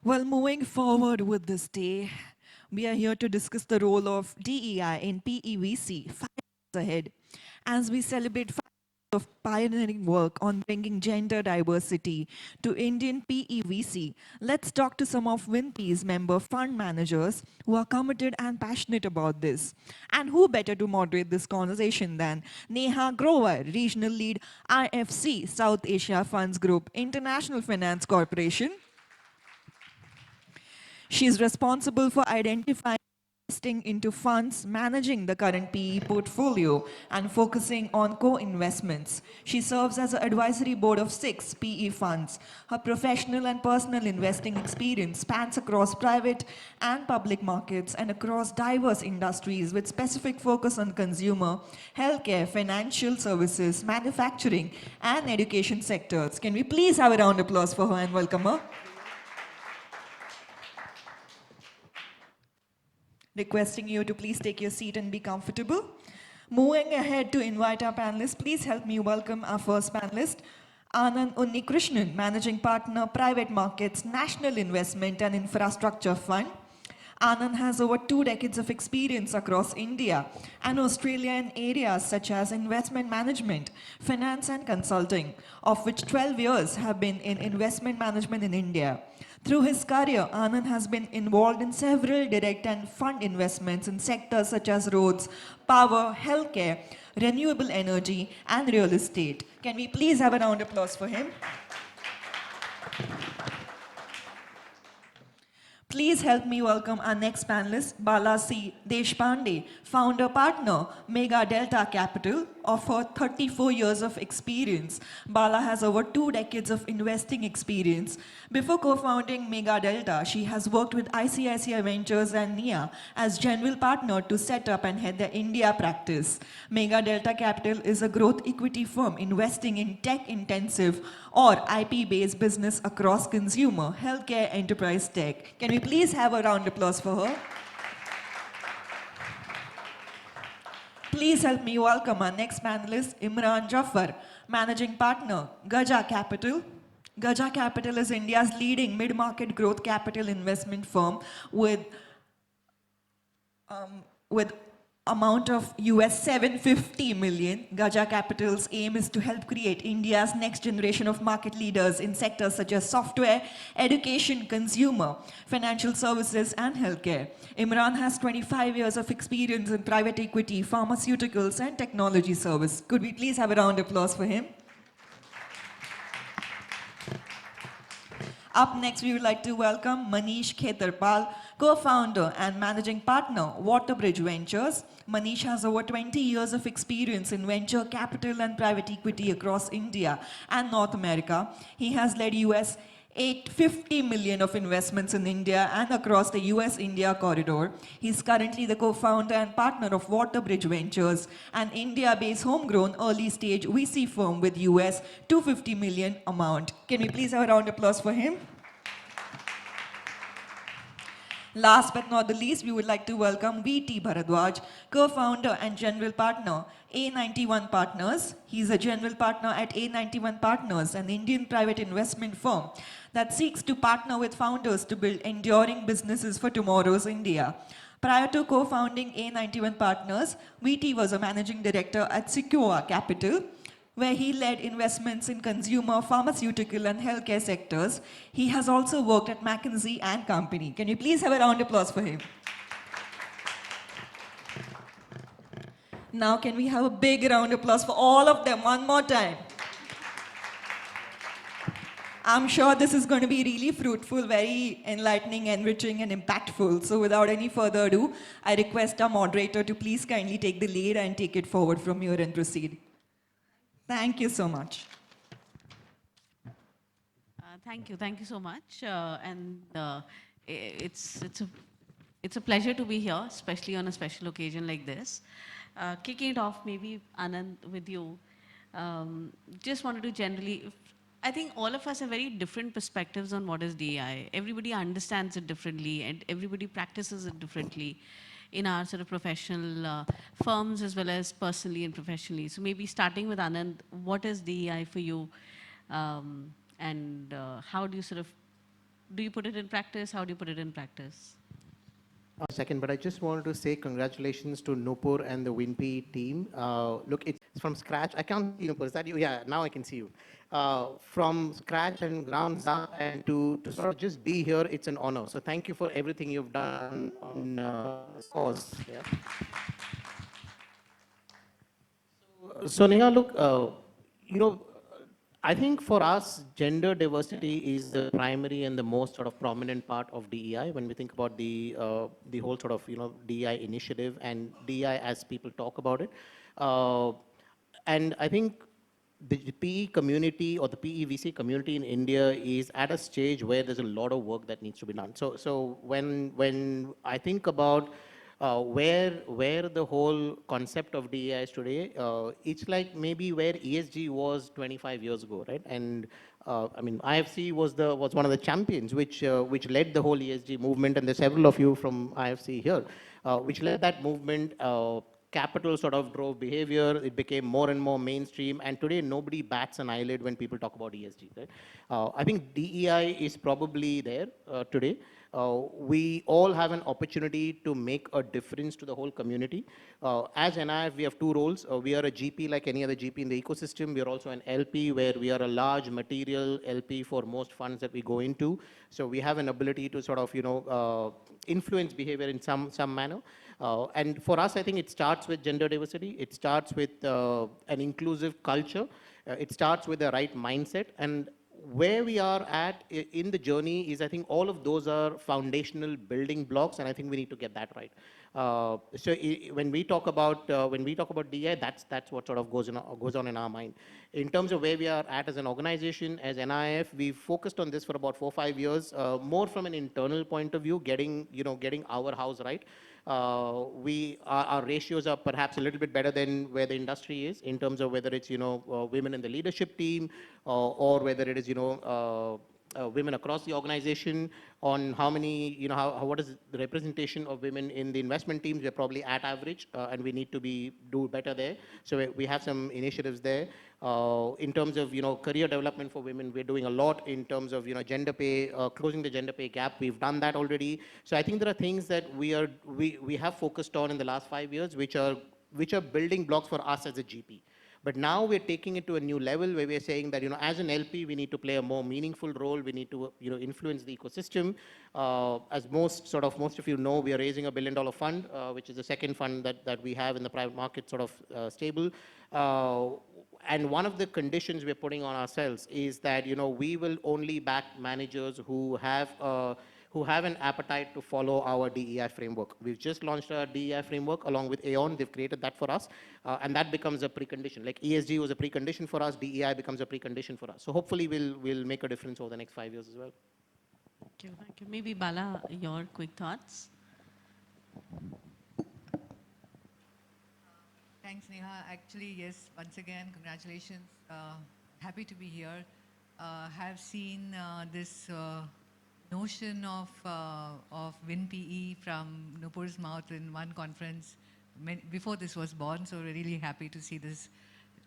Well, moving forward with this day, we are here to discuss the role of DEI in PEVC 5 years ahead as we celebrate 5 years of pioneering work on bringing gender diversity to Indian PEVC. Let's talk to some of WinP's member fund managers who are committed and passionate about this. And who better to moderate this conversation than Neha Grover, Regional Lead IFC South Asia Funds Group International Finance Corporation. She is responsible for identifying investing into funds, managing the current PE portfolio, and focusing on co-investments. She serves as an advisory board of 6 PE funds. Her professional and personal investing experience spans across private and public markets and across diverse industries with specific focus on consumer, healthcare, financial services, manufacturing, and education sectors. Can we please have a round of applause for her and welcome her? Requesting you to please take your seat and be comfortable. Moving ahead to invite our panelists, please help me welcome our first panelist, Anand Unnikrishnan, Managing Partner, Private Markets, National Investment and Infrastructure Fund. Anand has over 2 decades of experience across India and Australia in areas such as investment management, finance and consulting, of which 12 years have been in investment management in India. Through his career, Anand has been involved in several direct and fund investments in sectors such as roads, power, healthcare, renewable energy, and real estate. Can we please have a round of applause for him? Please help me welcome our next panelist, Bala C. Deshpande, founder partner, Mega Delta Capital. Of her 34 years of experience, Bala has over 2 decades of investing experience. Before co-founding Mega Delta, she has worked with ICICI Ventures and NIA as general partner to set up and head the India practice. Mega Delta Capital is a growth equity firm investing in tech-intensive or IP-based business across consumer, healthcare, enterprise tech. Can we please have a round of applause for her? Please help me welcome our next panelist, Imran Jafar, Managing Partner, Gaja Capital. Gaja Capital is India's leading mid-market growth capital investment firm with amount of US 750 million. Gaja Capital's aim is to help create India's next generation of market leaders in sectors such as software, education, consumer, financial services, and healthcare. Imran has 25 years of experience in private equity, pharmaceuticals, and technology service. Could we please have a round of applause for him? Up next, we would like to welcome Manish Khetarpal, co-founder and managing partner, Waterbridge Ventures. Manish has over 20 years of experience in venture capital and private equity across India and North America. He has led US 850 million of investments in India and across the US-India corridor. He's currently the co-founder and partner of Waterbridge Ventures, an India-based homegrown early-stage VC firm with US 250 million amount. Can we please have a round of applause for him? Last but not the least, we would like to welcome VT Bharadwaj, co-founder and general partner, A91 Partners. He's a general partner at A91 Partners, an Indian private investment firm that seeks to partner with founders to build enduring businesses for tomorrow's India. Prior to co-founding A91 Partners, VT was a managing director at Sequoia Capital, where he led investments in consumer, pharmaceutical, and healthcare sectors. He has also worked at McKinsey and Company. Can you please have a round of applause for him? Now, can we have a big round of applause for all of them one more time? I'm sure this is going to be really fruitful, very enlightening, enriching, and impactful. So without any further ado, I request our moderator to please kindly take the lead and take it forward from here and proceed. Thank you so much. Thank you so much. It's a pleasure to be here, especially on a special occasion like this. Kicking it off, maybe Anand, with you. Just wanted to generally, I think all of us have very different perspectives on what is DEI. Everybody understands it differently, and everybody practices it differently in our sort of professional firms as well as personally and professionally. So maybe starting with Anand, what is DEI for you? And how do you sort of do you put it in practice? How do you put it in practice? A second, but I just wanted to say congratulations to Nupur and the WinP team. Look, it's from scratch. I can't see Nupur. Is that you? Yeah, now I can see you. From scratch and grounds up, and to sort of just be here, it's an honor. So thank you for everything you've done on this cause. Yeah. So Neha, look, I think for us, gender diversity is the primary and the most sort of prominent part of DEI when we think about the whole sort of DEI initiative and DEI as people talk about it. And I think the PE community or the PEVC community in India is at a stage where there's a lot of work that needs to be done. So when I think about where the whole concept of DEI is today, it's like maybe where ESG was 25 years ago, right? And I mean, IFC was one of the champions, which led the whole ESG movement, and there's several of you from IFC here, which led that movement. Capital sort of drove behavior. It became more and more mainstream, and today nobody bats an eyelid when people talk about ESG. Right? I think DEI is probably there today. We all have an opportunity to make a difference to the whole community. As NIF, we have two roles. We are a GP like any other GP in the ecosystem. We are also an LP where we are a large material LP for most funds that we go into. So we have an ability to sort of, influence behavior in some manner. And for us, I think it starts with gender diversity. It starts with an inclusive culture. It starts with the right mindset. And where we are at in the journey is, I think all of those are foundational building blocks, and I think we need to get that right. When we talk about DI, that's what sort of goes on in our mind. In terms of where we are at as an organization, as NIF, we've focused on this for about 4 or 5 years, more from an internal point of view, getting our house right. Our ratios are perhaps a little bit better than where the industry is in terms of whether it's women in the leadership team or whether it is women across the organization. On how many what is the representation of women in the investment teams. We're probably at average, and we need to do better there. So we have some initiatives there. In terms of career development for women, we're doing a lot in terms of gender pay, closing the gender pay gap. We've done that already. So I think there are things that we have focused on in the last 5 years, which are building blocks for us as a GP. But now we're taking it to a new level where we're saying that, as an LP, we need to play a more meaningful role. We need to, influence the ecosystem. As most of you know, we are raising $1 billion fund, which is the second fund that we have in the private market sort of stable. And one of the conditions we're putting on ourselves is that, we will only back managers who have an appetite to follow our DEI framework. We've just launched our DEI framework along with Aon. They've created that for us, and that becomes a precondition. Like ESG was a precondition for us, DEI becomes a precondition for us. So hopefully we'll make a difference over the next 5 years as well. Thank you. Thank you. Maybe Bala, your quick thoughts. Thanks, Neha. Actually, yes, once again, congratulations. Happy to be here. Have seen this notion of WinPE from Nupur's mouth in one conference before this was born, so we're really happy to see this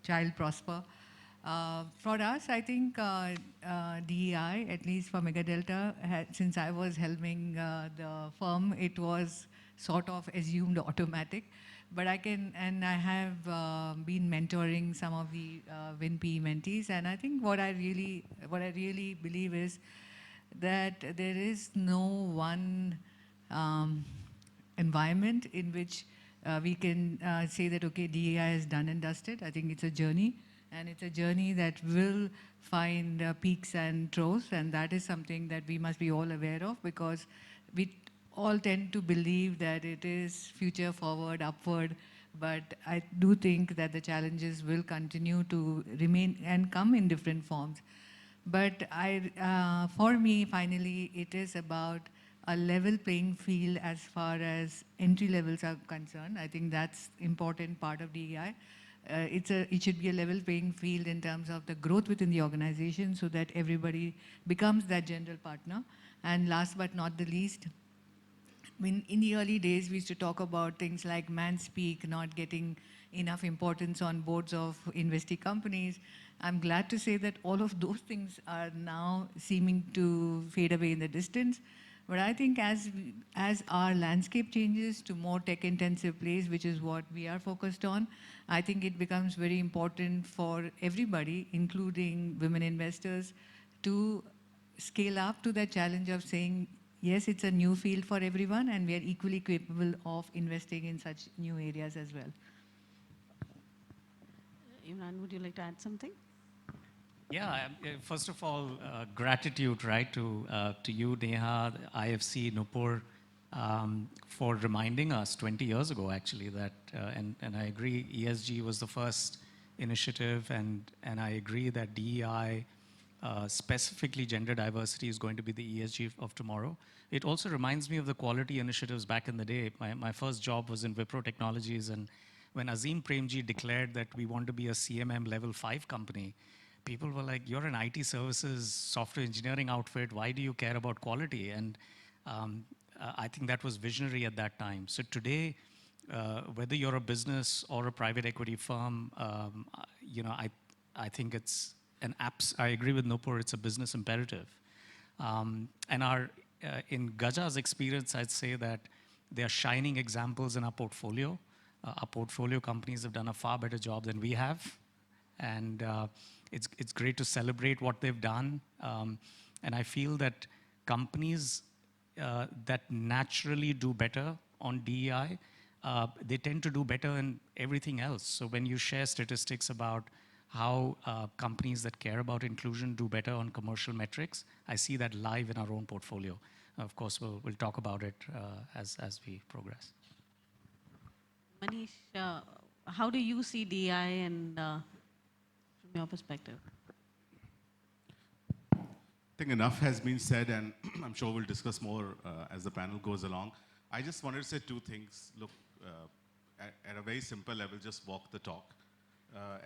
child prosper. For us, I think DEI, at least for Mega Delta, since I was helming the firm, it was sort of assumed automatic. But I have been mentoring some of the WinPE mentees, and I think what I really believe is that there is no one environment in which we can say that, okay, DEI is done and dusted. I think it's a journey, and it's a journey that will find peaks and troughs, and that is something that we must be all aware of, because we all tend to believe that it is future forward, upward, but I do think that the challenges will continue to remain and come in different forms. But for me, finally, it is about a level playing field as far as entry levels are concerned. I think that's important part of DEI. It should be a level playing field in terms of the growth within the organization, so that everybody becomes that general partner. And last but not the least, in the early days, we used to talk about things like man speak, not getting enough importance on boards of investee companies. I'm glad to say that all of those things are now seeming to fade away in the distance. But I think as our landscape changes to more tech-intensive plays, which is what we are focused on, I think it becomes very important for everybody, including women investors, to scale up to that challenge of saying, yes, it's a new field for everyone, and we are equally capable of investing in such new areas as well. Imran, would you like to add something? Yeah, first of all, gratitude, right, to you, Neha, IFC, Nupur, for reminding us 20 years ago, actually, that, and I agree, ESG was the first initiative, and I agree that DEI, specifically gender diversity, is going to be the ESG of tomorrow. It also reminds me of the quality initiatives back in the day. My first job was in Wipro Technologies, and when Azim Premji declared that we want to be a CMM level 5 company, people were like, you're an IT services software engineering outfit. Why do you care about quality? And I think that was visionary at that time. So today, whether you're a business or a private equity firm, I think it's I agree with Nupur, it's a business imperative. And in Gaja's experience, I'd say that they are shining examples in our portfolio. Our portfolio companies have done a far better job than we have. And it's great to celebrate what they've done. And I feel that companies that naturally do better on DEI, they tend to do better in everything else. So when you share statistics about how companies that care about inclusion do better on commercial metrics, I see that live in our own portfolio. Of course, we'll talk about it as we progress. Manish, how do you see DEI and from your perspective? I think enough has been said, and I'm sure we'll discuss more as the panel goes along. I just wanted to say two things. Look, at a very simple level, just walk the talk.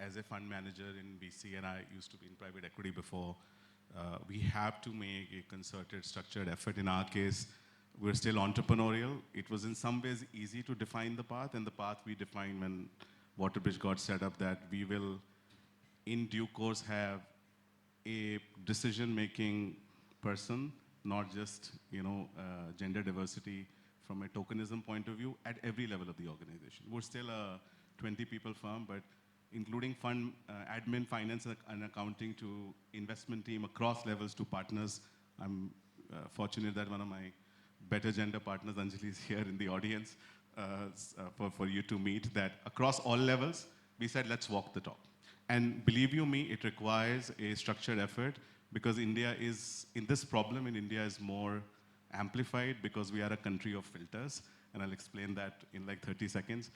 As a fund manager in VC, and I used to be in private equity before, we have to make a concerted, structured effort. In our case, we're still entrepreneurial. It was in some ways easy to define the path, and the path we defined when WaterBridge got set up, that we will, in due course, have a decision-making person, not just gender diversity from a tokenism point of view at every level of the organization. We're still a 20-people firm, but including fund admin, finance, and accounting to investment team across levels to partners. I'm fortunate that one of my better gender partners, Anjali, is here in the audience for you to meet. That across all levels, we said, let's walk the talk. And believe you me, it requires a structured effort, because India is, in this problem in India is more amplified because we are a country of filters. And I'll explain that in like 30 seconds.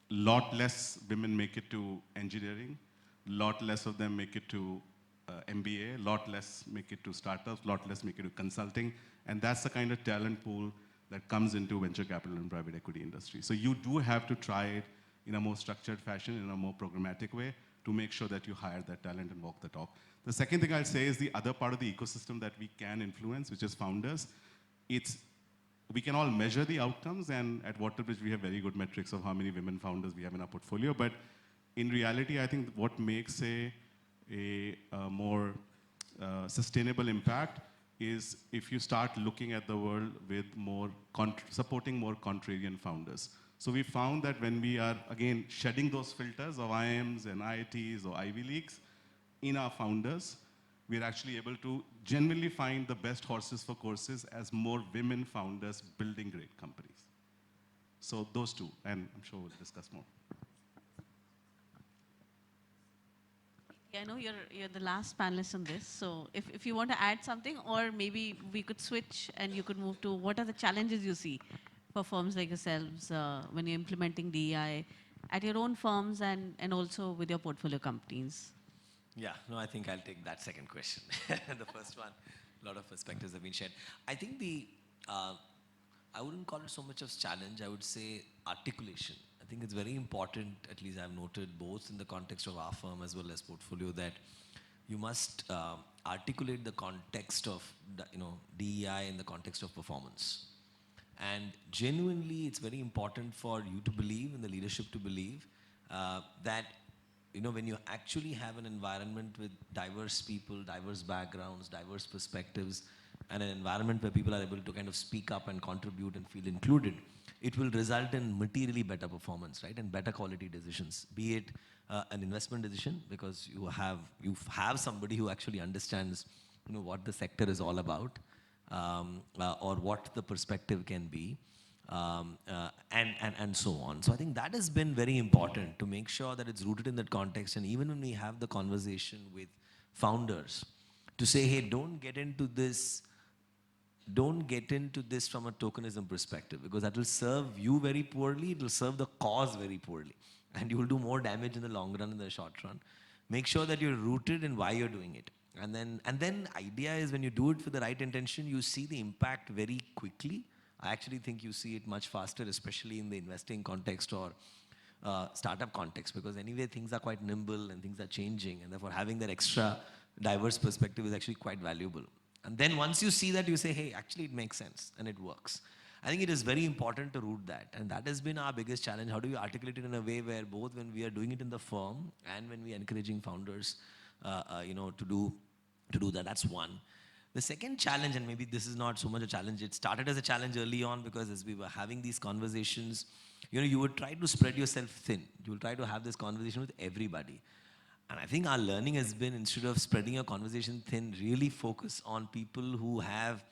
Lot less women make it to engineering, lot less of them make it to MBA, lot less make it to startups, lot less make it to consulting, and that's the kind of talent pool that comes into venture capital and private equity industry. So you do have to try it in a more structured fashion, in a more programmatic way, to make sure that you hire that talent and walk the talk. The second thing I'll say is the other part of the ecosystem that we can influence, which is founders. We can all measure the outcomes, and at WaterBridge we have very good metrics of how many women founders we have in our portfolio. But in reality, I think what makes a more sustainable impact is if you start looking at the world with more supporting more contrarian founders. So we found that when we are, again, shedding those filters of IIMs and IITs or Ivy Leagues in our founders, we're actually able to genuinely find the best horses for courses as more women founders building great companies. So those two, and I'm sure we'll discuss more. I know you're the last panelist on this, so if you want to add something, or maybe we could switch and you could move to what are the challenges you see for firms like yourselves when you're implementing DEI at your own firms and also with your portfolio companies? Yeah, no, I think I'll take that second question. The first one, a lot of perspectives have been shared. I think I wouldn't call it so much of challenge, I would say articulation. I think it's very important, at least I've noted both in the context of our firm as well as portfolio, that you must articulate the context of DEI in the context of performance. And genuinely, it's very important for you to believe, and the leadership to believe, that when you actually have an environment with diverse people, diverse backgrounds, diverse perspectives, and an environment where people are able to kind of speak up and contribute and feel included, it will result in materially better performance, right, and better quality decisions. Be it an investment decision, because you have somebody who actually understands, what the sector is all about, or what the perspective can be, and so on. So I think that has been very important, to make sure that it's rooted in that context. And even when we have the conversation with founders, to say, hey, don't get into this from a tokenism perspective, because that will serve you very poorly, it will serve the cause very poorly, and you will do more damage in the long run, in the short run. Make sure that you're rooted in why you're doing it. And then idea is, when you do it for the right intention, you see the impact very quickly. I actually think you see it much faster, especially in the investing context or startup context, because anyway things are quite nimble and things are changing, and therefore having that extra diverse perspective is actually quite valuable. And then once you see that, you say, hey, actually it makes sense and it works. I think it is very important to root that, and that has been our biggest challenge. How do you articulate it in a way where both when we are doing it in the firm and when we are encouraging founders to do that? That's one. The second challenge, and maybe this is not so much a challenge, it started as a challenge early on, because as we were having these conversations, you would try to spread yourself thin. You will try to have this conversation with everybody. And I think our learning has been, instead of spreading your conversation thin, really focus on people who have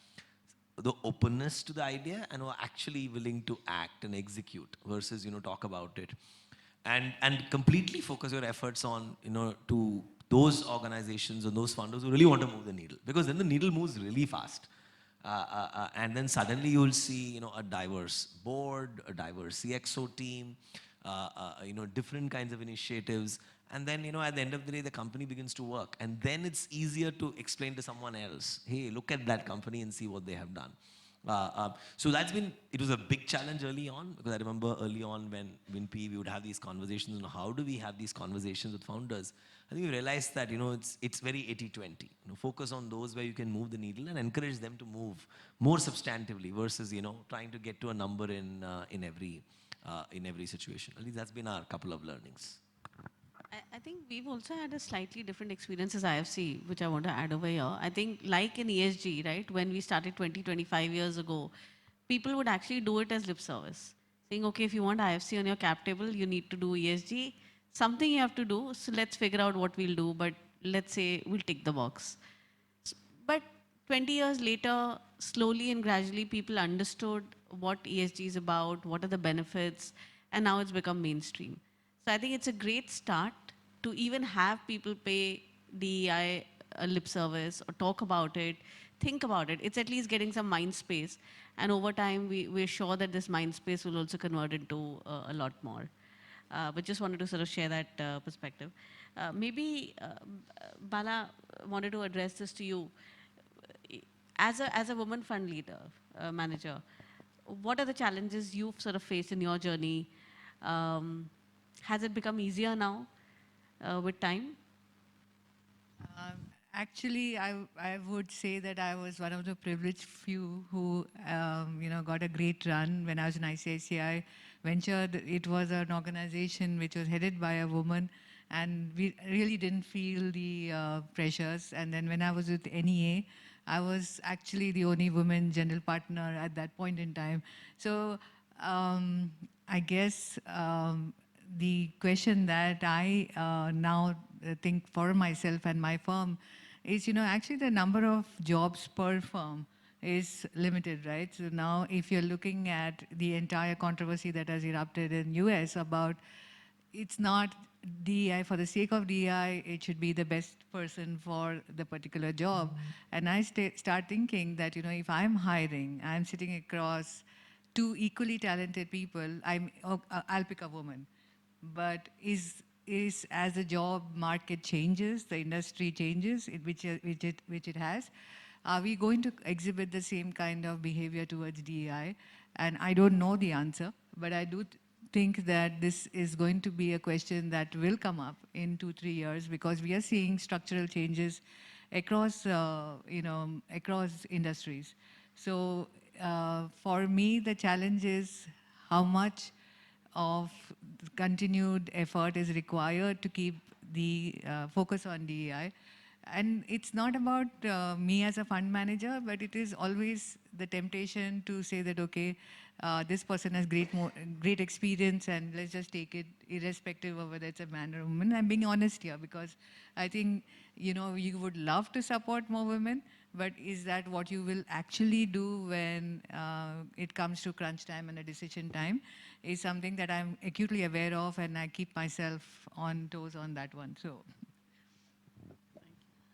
the openness to the idea and who are actually willing to act and execute, versus, talk about it. And completely focus your efforts on, to those organizations and those founders who really want to move the needle, because then the needle moves really fast. And then suddenly you'll see, a diverse board, a diverse CXO team, different kinds of initiatives. And then, at the end of the day, the company begins to work. And then it's easier to explain to someone else, hey, look at that company and see what they have done. So it was a big challenge early on, because I remember early on when WinPE, we would have these conversations on how do we have these conversations with founders. I think we realized that, it's very 80-20. Focus on those where you can move the needle and encourage them to move more substantively, versus, trying to get to a number in every situation. At least that's been our couple of learnings. I think we've also had a slightly different experience as IFC, which I want to add over here. I think like in ESG, right, when we started 25 years ago, people would actually do it as lip service, saying, okay, if you want IFC on your cap table, you need to do ESG. Something you have to do, so let's figure out what we'll do, but let's say we'll tick the box. But 20 years later, slowly and gradually, people understood what ESG is about, what are the benefits, and now it's become mainstream. So I think it's a great start to even have people pay DEI a lip service or talk about it, think about it. It's at least getting some mind space. And over time, we're sure that this mind space will also convert into a lot more. But just wanted to sort of share that perspective. Maybe Bala wanted to address this to you. As a woman fund leader, manager, what are the challenges you've sort of faced in your journey? Has it become easier now with time? Actually, I would say that I was one of the privileged few who, got a great run when I was in ICICI Venture. It was an organization which was headed by a woman, and we really didn't feel the pressures. And then when I was with NEA, I was actually the only woman general partner at that point in time. So I guess the question that I now think for myself and my firm is, actually the number of jobs per firm is limited, right? So now if you're looking at the entire controversy that has erupted in US about, it's not DEI for the sake of DEI, it should be the best person for the particular job. And I start thinking that, if I'm hiring, I'm sitting across two equally talented people, I'll pick a woman. But is as the job market changes, the industry changes, which it has, are we going to exhibit the same kind of behavior towards DEI? And I don't know the answer, but I do think that this is going to be a question that will come up in 2-3 years, because we are seeing structural changes across, across industries. So for me, the challenge is how much of continued effort is required to keep the focus on DEI. And it's not about me as a fund manager, but it is always the temptation to say that, okay, this person has great experience and let's just take it irrespective of whether it's a man or a woman. I'm being honest here because I think, you would love to support more women, but is that what you will actually do when it comes to crunch time and a decision time is something that I'm acutely aware of, and I keep myself on toes on that one. So.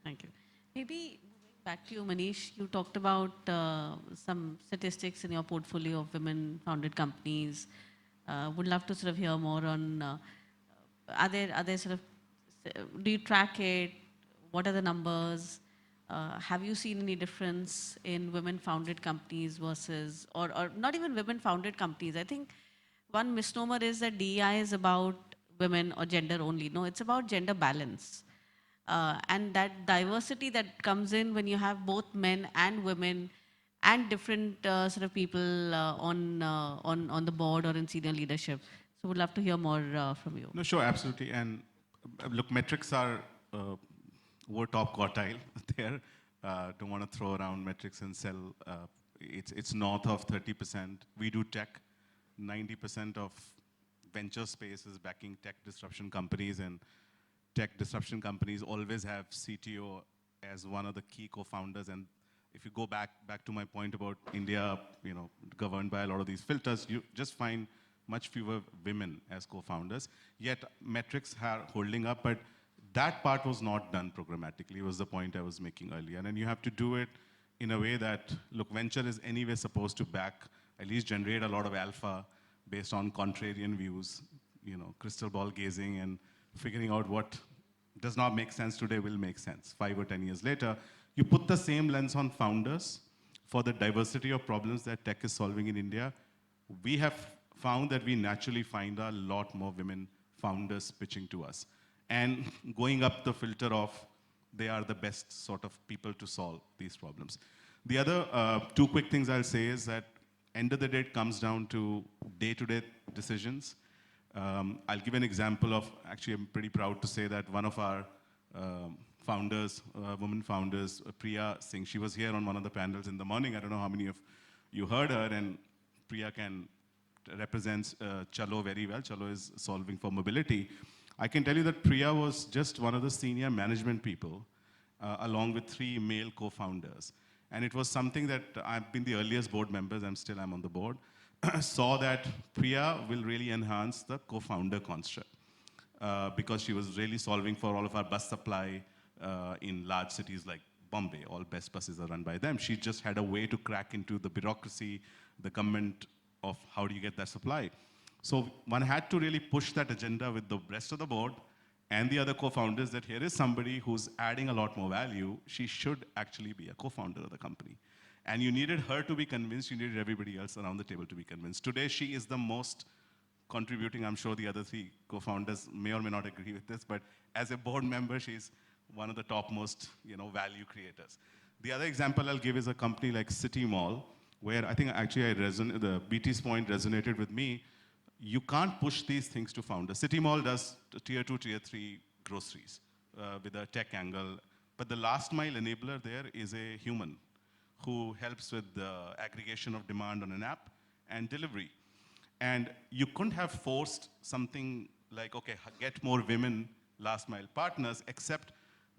Thank you. Maybe moving back to you, Manish, you talked about some statistics in your portfolio of women-founded companies. Would love to sort of hear more on, are there sort of, do you track it? What are the numbers? Have you seen any difference in women-founded companies versus, or not even women-founded companies? I think one misnomer is that DEI is about women or gender only. No, it's about gender balance. And that diversity that comes in when you have both men and women and different sort of people on the board or in senior leadership. So would love to hear more from you. No, sure, absolutely. And look, metrics are over top quartile there. Don't want to throw around metrics and sell. It's north of 30%. We do tech. 90% of venture space is backing tech disruption companies, and tech disruption companies always have CTO as one of the key co-founders. And if you go back to my point about India, governed by a lot of these filters, you just find much fewer women as co-founders. Yet metrics are holding up, but that part was not done programmatically, was the point I was making earlier. And you have to do it in a way that, look, venture is anyway supposed to back, at least generate a lot of alpha based on contrarian views, crystal ball gazing and figuring out what does not make sense today will make sense 5 or 10 years later. You put the same lens on founders for the diversity of problems that tech is solving in India. We have found that we naturally find a lot more women founders pitching to us and going up the filter of they are the best sort of people to solve these problems. The other two quick things I'll say is that end of the day, it comes down to day-to-day decisions. I'll give an example of, actually, I'm pretty proud to say that one of our founders, women founders, Priya Singh, she was here on one of the panels in the morning. I don't know how many of you heard her, and Priya represents Chalo very well. Chalo is solving for mobility. I can tell you that Priya was just one of the senior management people, along with 3 male co-founders. And it was something that I've been the earliest board members, I'm on the board, saw that Priya will really enhance the co-founder construct because she was really solving for all of our bus supply in large cities like Bombay. All best buses are run by them. She just had a way to crack into the bureaucracy, the government of how do you get that supply. So one had to really push that agenda with the rest of the board and the other co-founders that here is somebody who's adding a lot more value. She should actually be a co-founder of the company. And you needed her to be convinced, you needed everybody else around the table to be convinced. Today, she is the most contributing. I'm sure the other 3 co-founders may or may not agree with this, but as a board member, she's one of the topmost value creators. The other example I'll give is a company like City Mall, where I think actually the BT's point resonated with me. You can't push these things to founders. City Mall does tier 2, tier 3 groceries with a tech angle, but the last mile enabler there is a human who helps with the aggregation of demand on an app and delivery. And you couldn't have forced something like, okay, get more women last mile partners, except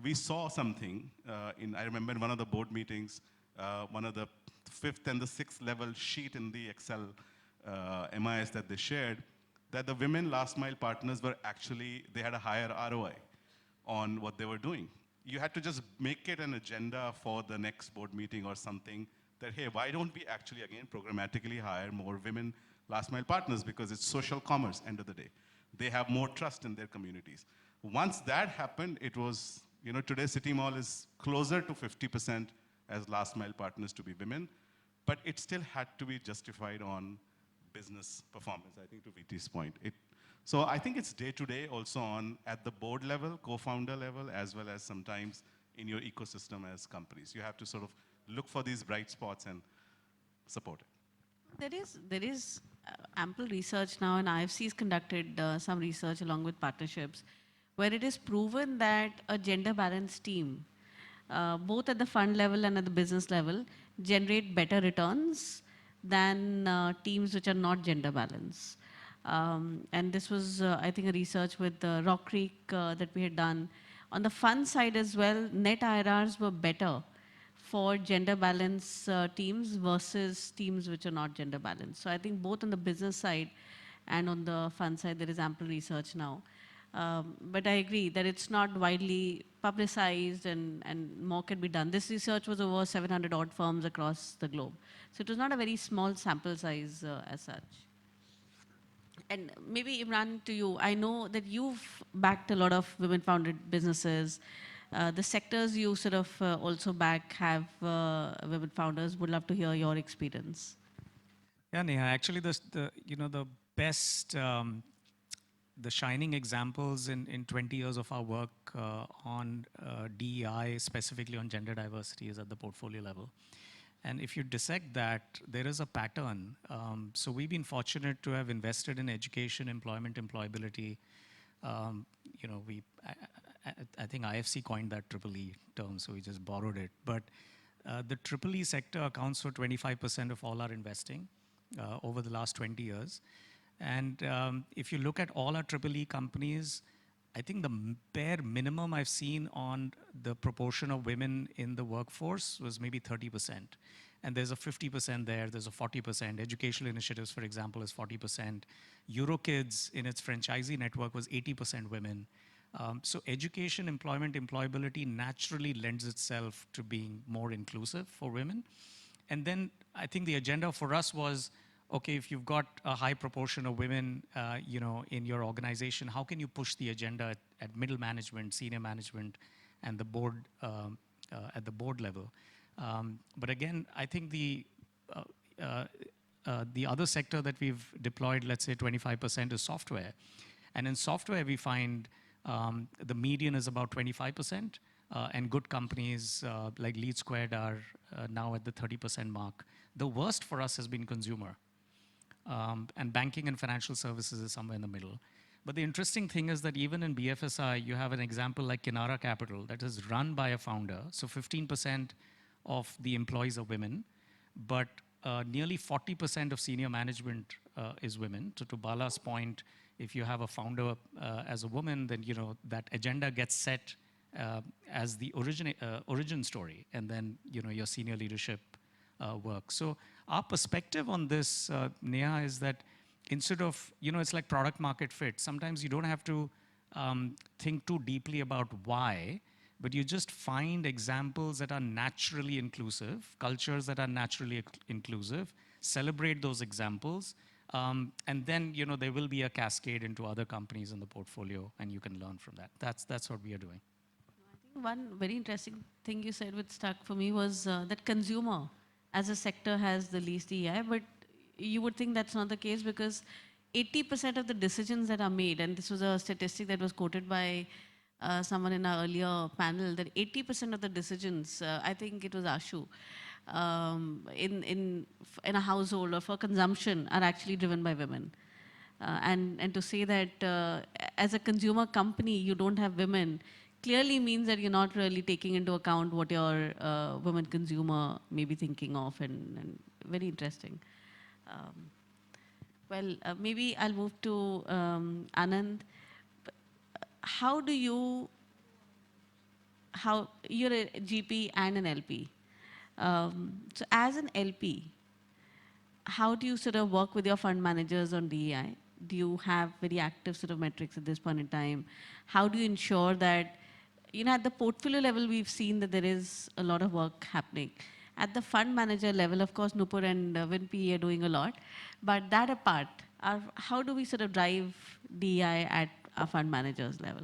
we saw something I remember in one of the board meetings, one of the 5th and the 6th level sheet in the Excel MIS that they shared, that the women last mile partners were actually, they had a higher ROI on what they were doing. You had to just make it an agenda for the next board meeting or something that, hey, why don't we actually, again, programmatically hire more women last mile partners, because it's social commerce, end of the day. They have more trust in their communities. Once that happened, it was, today City Mall is closer to 50% as last mile partners to be women, but it still had to be justified on business performance, I think to VT's point. So I think it's day to day also at the board level, co-founder level, as well as sometimes in your ecosystem as companies. You have to sort of look for these bright spots and support it. There is ample research now, and IFC has conducted some research along with partnerships, where it is proven that a gender balanced team, both at the fund level and at the business level, generate better returns than teams which are not gender balanced. And this was, I think, a research with Rock Creek that we had done. On the fund side as well, net IRRs were better for gender balance teams versus teams which are not gender balanced. So I think both on the business side and on the fund side, there is ample research now. But I agree that it's not widely publicized and more can be done. This research was over 700 odd firms across the globe. So it was not a very small sample size as such. And maybe Imran, to you, I know that you've backed a lot of women-founded businesses. The sectors you sort of also back have women founders. Would love to hear your experience. Yeah, Neha, actually the best, the shining examples in 20 years of our work on DEI, specifically on gender diversity, is at the portfolio level. And if you dissect that, there is a pattern. So we've been fortunate to have invested in education, employment, employability. I think IFC coined that triple E term, so we just borrowed it. But the triple E sector accounts for 25% of all our investing over the last 20 years. And if you look at all our triple E companies, I think the bare minimum I've seen on the proportion of women in the workforce was maybe 30%. And there's a 50% there, there's a 40%. Educational initiatives, for example, is 40%. Eurokids in its franchisee network was 80% women. So education, employment, employability naturally lends itself to being more inclusive for women. And then I think the agenda for us was, okay, if you've got a high proportion of women, in your organization, how can you push the agenda at middle management, senior management, and the board at the board level? But again, I think the other sector that we've deployed, let's say 25%, is software. And in software, we find the median is about 25%, and good companies like Lead Squared are now at the 30% mark. The worst for us has been consumer. And banking and financial services is somewhere in the middle. But the interesting thing is that even in BFSI, you have an example like Kinara Capital that is run by a founder. So 15% of the employees are women, but nearly 40% of senior management is women. So to Bala's point, if you have a founder as a woman, then that agenda gets set as the origin story, and then your senior leadership work. So our perspective on this, Neha, is that instead of, it's like product market fit. Sometimes you don't have to think too deeply about why, but you just find examples that are naturally inclusive, cultures that are naturally inclusive, celebrate those examples, and then, there will be a cascade into other companies in the portfolio, and you can learn from that. That's what we are doing. I think one very interesting thing you said which stuck for me was that consumer as a sector has the least EI, but you would think that's not the case because 80% of the decisions that are made, and this was a statistic that was quoted by someone in our earlier panel, that 80% of the decisions, I think it was Ashu, in a household or for consumption are actually driven by women. And to say that as a consumer company, you don't have women, clearly means that you're not really taking into account what your women consumer may be thinking of, and very interesting. Maybe I'll move to Anand. How you're a GP and an LP. So as an LP, how do you sort of work with your fund managers on DEI? Do you have very active sort of metrics at this point in time? How do you ensure that, at the portfolio level, we've seen that there is a lot of work happening. At the fund manager level, of course, Nupur and WinPE are doing a lot. But that apart, how do we sort of drive DEI at our fund managers level?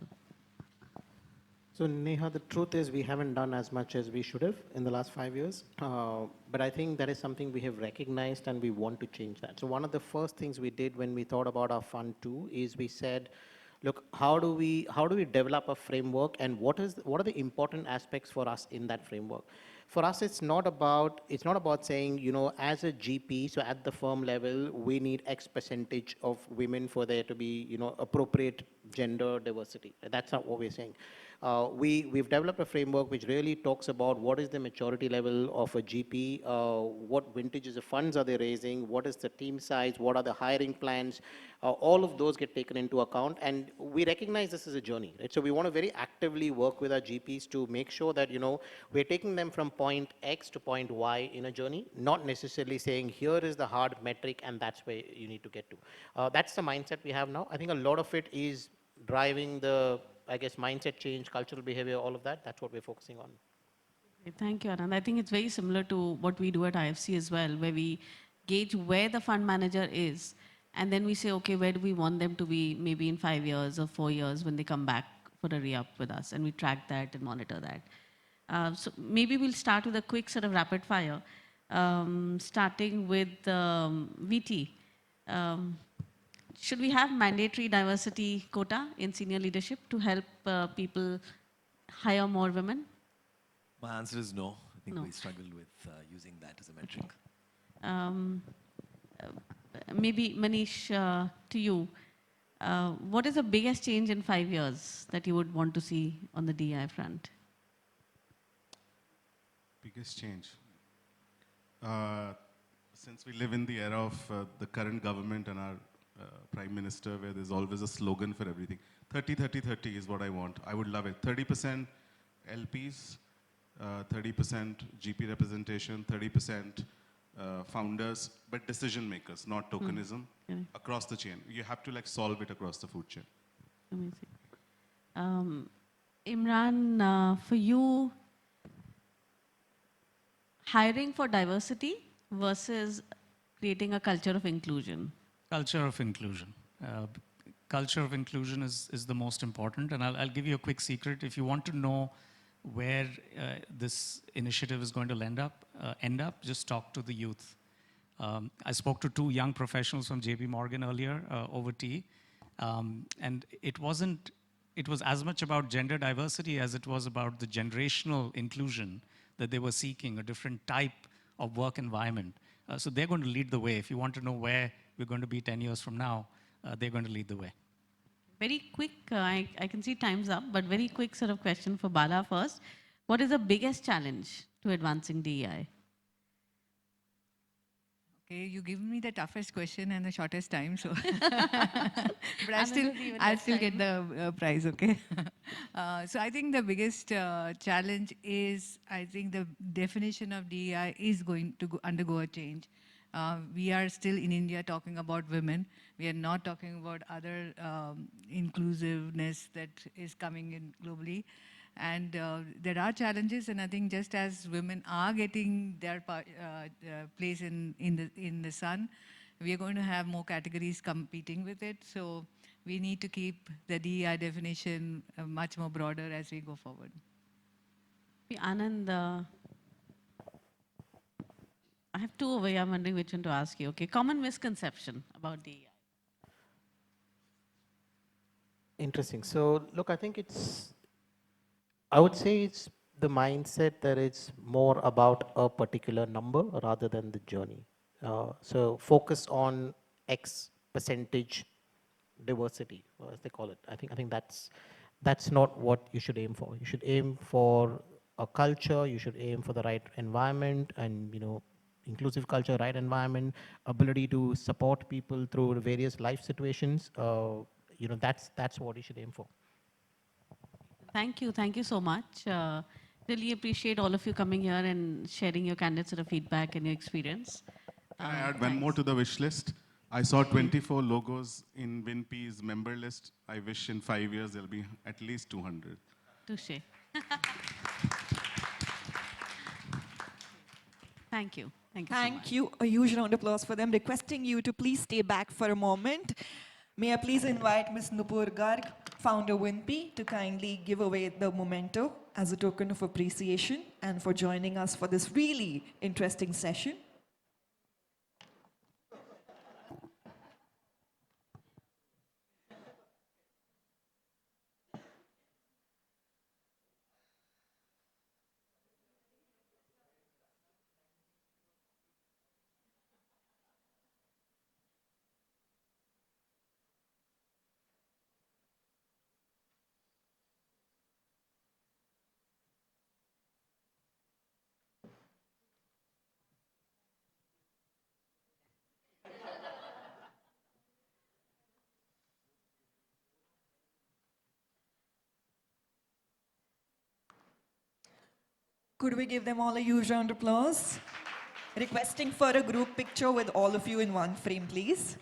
So Neha, the truth is we haven't done as much as we should have in the last 5 years. But I think that is something we have recognized and we want to change that. So one of the first things we did when we thought about our fund 2 is we said, look, how do we develop a framework, and what are the important aspects for us in that framework? For us, it's not about saying, as a GP, so at the firm level, we need X percentage of women for there to be, appropriate gender diversity. That's not what we're saying. We've developed a framework which really talks about what is the maturity level of a GP, what vintages of funds are they raising, what is the team size, what are the hiring plans. All of those get taken into account, and we recognize this is a journey, right? So we want to very actively work with our GPs to make sure that, we're taking them from point X to point Y in a journey, not necessarily saying here is the hard metric and that's where you need to get to. That's the mindset we have now. I think a lot of it is driving the, I guess, mindset change, cultural behavior, all of that. That's what we're focusing on. Okay, thank you, Anand. I think it's very similar to what we do at IFC as well, where we gauge where the fund manager is, and then we say, okay, where do we want them to be maybe in 5 years or 4 years when they come back for a re-up with us, and we track that and monitor that. So maybe we'll start with a quick sort of rapid fire, starting with VT. Um, should we have mandatory diversity quota in senior leadership to help people hire more women? My answer is no. I think No. we struggled with using that as a metric. Um, maybe Manish, to you, what is the biggest change in 5 years that you would want to see on the DI front? Biggest change. Since we live in the era of the current government and our Prime Minister, where there's always a slogan for everything, 30, 30, 30 is what I want. I would love it. 30% LPs, 30% GP representation, 30% founders, but decision makers, not tokenism, Okay. across the chain. You have to solve it across the food chain. Amazing. Imran, for you, hiring for diversity versus creating a culture of inclusion? Culture of inclusion. Culture of inclusion is the most important, and I'll give you a quick secret. If you want to know where this initiative is going to end up, just talk to the youth. I spoke to 2 young professionals from JP Morgan earlier over tea, and it was as much about gender diversity as it was about the generational inclusion that they were seeking, a different type of work environment. So they're going to lead the way. If you want to know where we're going to be 10 years from now, they're going to lead the way. Very quick, I can see time's up, but very quick sort of question for Bala first. What is the biggest challenge to advancing DEI? Okay, you give me the toughest question and the shortest time, so. But I'll still get the prize, okay? So I think the biggest challenge is, I think the definition of DEI is going to undergo a change. We are still in India talking about women. We are not talking about other inclusiveness that is coming in globally. And there are challenges, and I think just as women are getting their place in the sun, we are going to have more categories competing with it. So we need to keep the DEI definition much more broader as we go forward. Anand, I have 2 over here. I'm wondering which one to ask you. Okay, common misconception about DEI. Interesting. So, look, I would say it's the mindset that it's more about a particular number rather than the journey. So focus on X percentage diversity, as they call it. I think that's not what you should aim for. You should aim for a culture. You should aim for the right environment, and inclusive culture, right environment, ability to support people through various life situations. That's what you should aim for. Thank you so much. Really appreciate all of you coming here and sharing your candid sort of feedback and your experience. Can I add one more to the wish list? I saw 24 logos in WinP's member list. I wish in 5 years there'll be at least 200. Touche. Thank you. Thank you so much. Thank you. A huge round of applause for them. Requesting you to please stay back for a moment. May I please invite Ms. Nupur Garg, founder WinP, to kindly give away the memento as a token of appreciation and for joining us for this really interesting session. Could we give them all a huge round of applause? Requesting for a group picture with all of you in one frame, please.